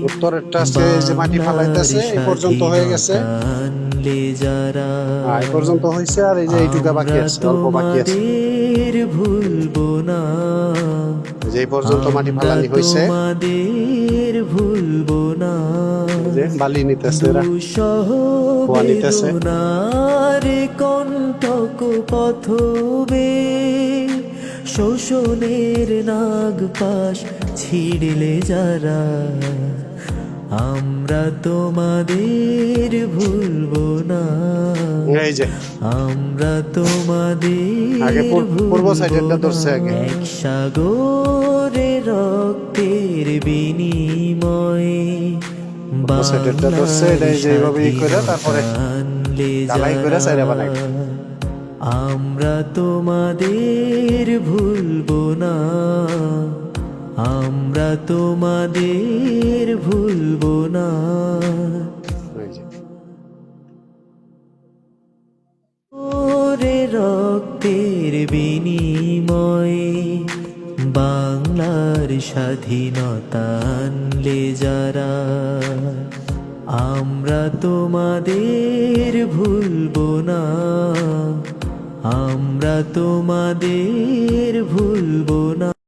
উত্তরেরটা আজকে যে মাটি ফালাইতেছে এই পর্যন্ত হয়ে গেছে, এই পর্যন্ত হয়েছে। আর এই যে এইটুকা বাকি আছে, অল্প বাকি আছে। ভুলবো না, যে এই পর্যন্ত মাটি ফালানি হয়েছে, ভুলবো না, যে বালি নিতেছে, এরা কুয়া নিতেছে। কণ্ঠক পথবে শোষণের নাগপাশ ছিঁড়লে যারা, আমরা তোমাদের ভুলবো না, এই যে আমরা তোমাদের আগে পূর্ব সাইডেরটা ধরছে আগে। এক সাগরে রক্তের বিনিময়ে সাইডেরটা ধরছে, এটাই যেভাবে করে তারপরে ঢালাই করে সাইডে বানাই। আমরা তোমাদের ভুলবো না, আমরা তোমাদের ভুলবো না। ওরে রক্তের বিনিময়ে বাংলার স্বাধীনতা আনলে যারা, আমরা তোমাদের ভুলবো না, আমরা তোমাদের ভুলবো না।